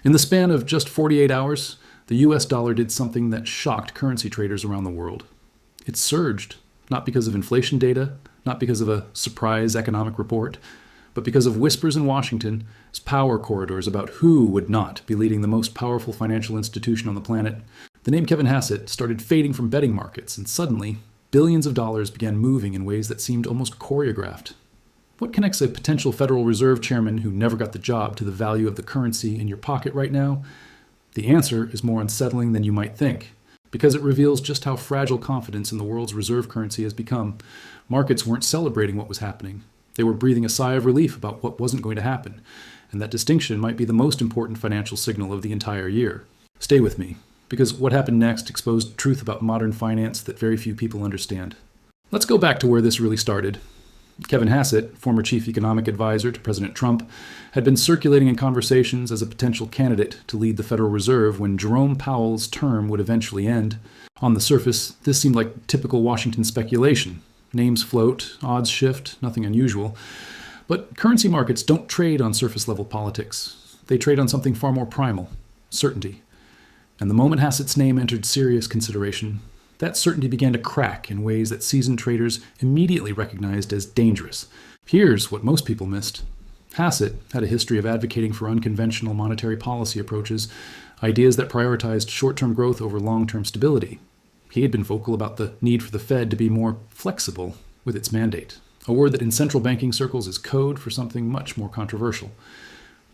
In the span of just 48 hours, the US dollar did something that shocked currency traders around the world. It surged, not because of inflation data, not because of a surprise economic report, but because of whispers in Washington's power corridors about who would not be leading the most powerful financial institution on the planet. The name Kevin Hassett started fading from betting markets, and suddenly, billions of dollars began moving in ways that seemed almost choreographed. What connects a potential Federal Reserve chairman who never got the job to the value of the currency in your pocket right now? The answer is more unsettling than you might think, because it reveals just how fragile confidence in the world's reserve currency has become. Markets weren't celebrating what was happening. They were breathing a sigh of relief about what wasn't going to happen, and that distinction might be the most important financial signal of the entire year. Stay with me, because what happened next exposed truth about modern finance that very few people understand. Let's go back to where this really started. Kevin Hassett, former chief economic advisor to President Trump, had been circulating in conversations as a potential candidate to lead the Federal Reserve when Jerome Powell's term would eventually end. On the surface, this seemed like typical Washington speculation. Names float, odds shift, nothing unusual. But currency markets don't trade on surface-level politics. They trade on something far more primal, certainty. And the moment Hassett's name entered serious consideration, that certainty began to crack in ways that seasoned traders immediately recognized as dangerous. Here's what most people missed. Hassett had a history of advocating for unconventional monetary policy approaches, ideas that prioritized short-term growth over long-term stability. He had been vocal about the need for the Fed to be more flexible with its mandate, a word that in central banking circles is code for something much more controversial.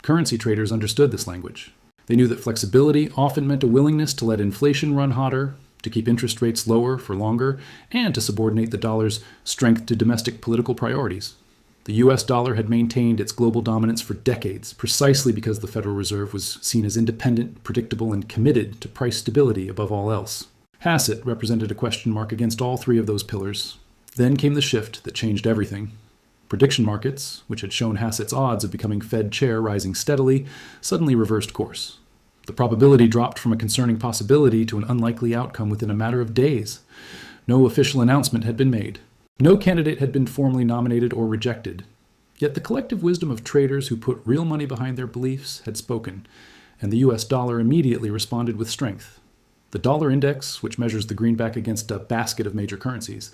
Currency traders understood this language. They knew that flexibility often meant a willingness to let inflation run hotter, to keep interest rates lower for longer, and to subordinate the dollar's strength to domestic political priorities. The US dollar had maintained its global dominance for decades, precisely because the Federal Reserve was seen as independent, predictable, and committed to price stability above all else. Hassett represented a question mark against all three of those pillars. Then came the shift that changed everything. Prediction markets, which had shown Hassett's odds of becoming Fed chair rising steadily, suddenly reversed course. The probability dropped from a concerning possibility to an unlikely outcome within a matter of days. No official announcement had been made. No candidate had been formally nominated or rejected. Yet the collective wisdom of traders who put real money behind their beliefs had spoken, and the US dollar immediately responded with strength. The dollar index, which measures the greenback against a basket of major currencies,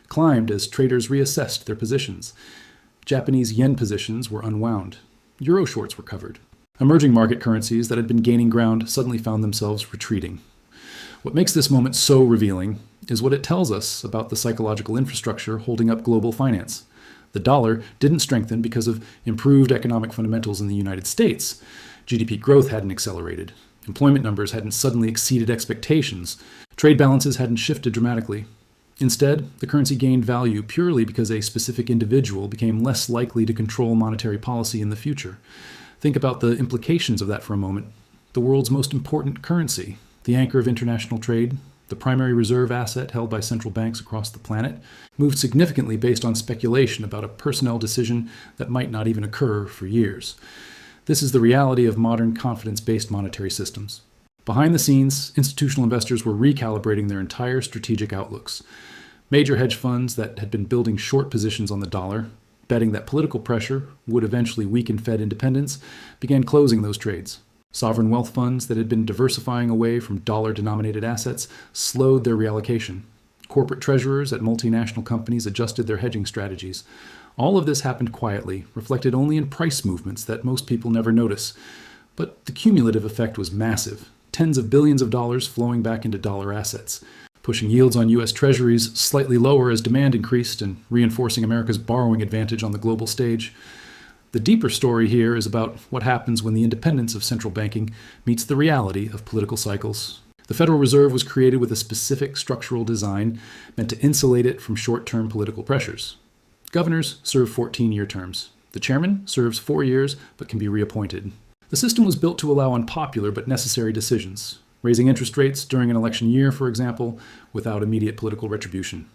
climbed as traders reassessed their positions. Japanese yen positions were unwound. Euro shorts were covered. Emerging market currencies that had been gaining ground suddenly found themselves retreating. What makes this moment so revealing is what it tells us about the psychological infrastructure holding up global finance. The dollar didn't strengthen because of improved economic fundamentals in the United States. GDP growth hadn't accelerated. Employment numbers hadn't suddenly exceeded expectations. Trade balances hadn't shifted dramatically. Instead, the currency gained value purely because a specific individual became less likely to control monetary policy in the future. Think about the implications of that for a moment. The world's most important currency, the anchor of international trade, the primary reserve asset held by central banks across the planet, moved significantly based on speculation about a personnel decision that might not even occur for years. This is the reality of modern confidence-based monetary systems. Behind the scenes, institutional investors were recalibrating their entire strategic outlooks. Major hedge funds that had been building short positions on the dollar, betting that political pressure would eventually weaken Fed independence, began closing those trades. Sovereign wealth funds that had been diversifying away from dollar-denominated assets slowed their reallocation. Corporate treasurers at multinational companies adjusted their hedging strategies. All of this happened quietly, reflected only in price movements that most people never notice. But the cumulative effect was massive. Tens of billions of dollars flowing back into dollar assets, pushing yields on U.S. treasuries slightly lower as demand increased and reinforcing America's borrowing advantage on the global stage. The deeper story here is about what happens when the independence of central banking meets the reality of political cycles. The Federal Reserve was created with a specific structural design meant to insulate it from short-term political pressures. Governors serve 14-year terms. The chairman serves 4 years but can be reappointed. The system was built to allow unpopular but necessary decisions, raising interest rates during an election year, for example, without immediate political retribution.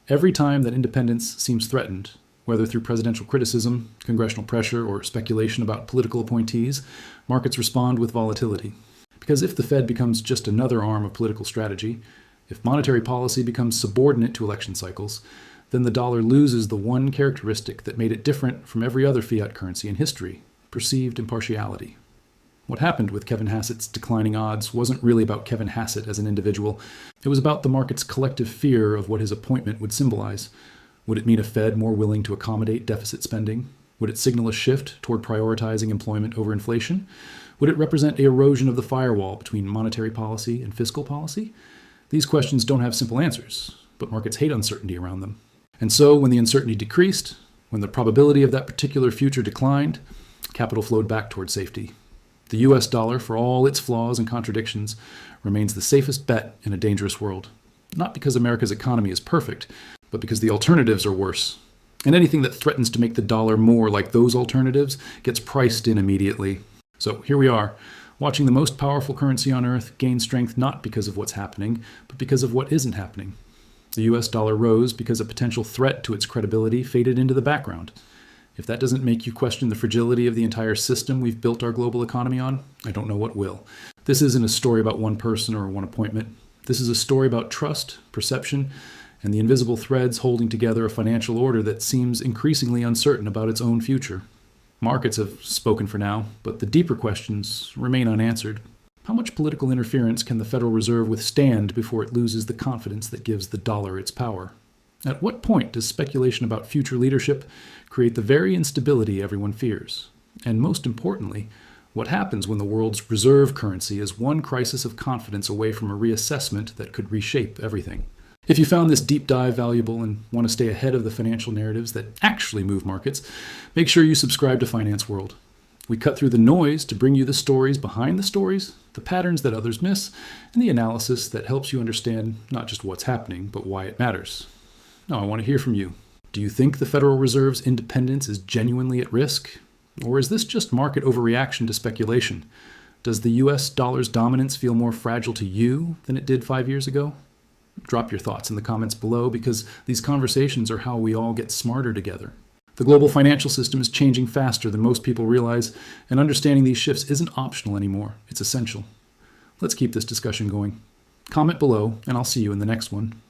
Every time that independence seems threatened, whether through presidential criticism, congressional pressure, or speculation about political appointees, markets respond with volatility. Because if the Fed becomes just another arm of political strategy, if monetary policy becomes subordinate to election cycles, then the dollar loses the one characteristic that made it different from every other fiat currency in history: perceived impartiality. What happened with Kevin Hassett's declining odds wasn't really about Kevin Hassett as an individual. It was about the market's collective fear of what his appointment would symbolize. Would it mean a Fed more willing to accommodate deficit spending? Would it signal a shift toward prioritizing employment over inflation? Would it represent an erosion of the firewall between monetary policy and fiscal policy? These questions don't have simple answers, but markets hate uncertainty around them. And so when the uncertainty decreased, when the probability of that particular future declined, capital flowed back toward safety. The US dollar, for all its flaws and contradictions, remains the safest bet in a dangerous world. Not because America's economy is perfect, but because the alternatives are worse. And anything that threatens to make the dollar more like those alternatives gets priced in immediately. So here we are, watching the most powerful currency on earth gain strength not because of what's happening, but because of what isn't happening. The US dollar rose because a potential threat to its credibility faded into the background. If that doesn't make you question the fragility of the entire system we've built our global economy on, I don't know what will. This isn't a story about one person or one appointment. This is a story about trust, perception, and the invisible threads holding together a financial order that seems increasingly uncertain about its own future. Markets have spoken for now, but the deeper questions remain unanswered. How much political interference can the Federal Reserve withstand before it loses the confidence that gives the dollar its power? At what point does speculation about future leadership create the very instability everyone fears? And most importantly, what happens when the world's reserve currency is one crisis of confidence away from a reassessment that could reshape everything? If you found this deep dive valuable and want to stay ahead of the financial narratives that actually move markets, make sure you subscribe to Finance World. We cut through the noise to bring you the stories behind the stories, the patterns that others miss, and the analysis that helps you understand not just what's happening, but why it matters. Now, I want to hear from you. Do you think the Federal Reserve's independence is genuinely at risk? Or is this just market overreaction to speculation? Does the US dollar's dominance feel more fragile to you than it did 5 years ago? Drop your thoughts in the comments below, because these conversations are how we all get smarter together. The global financial system is changing faster than most people realize, and understanding these shifts isn't optional anymore. It's essential. Let's keep this discussion going. Comment below, and I'll see you in the next one.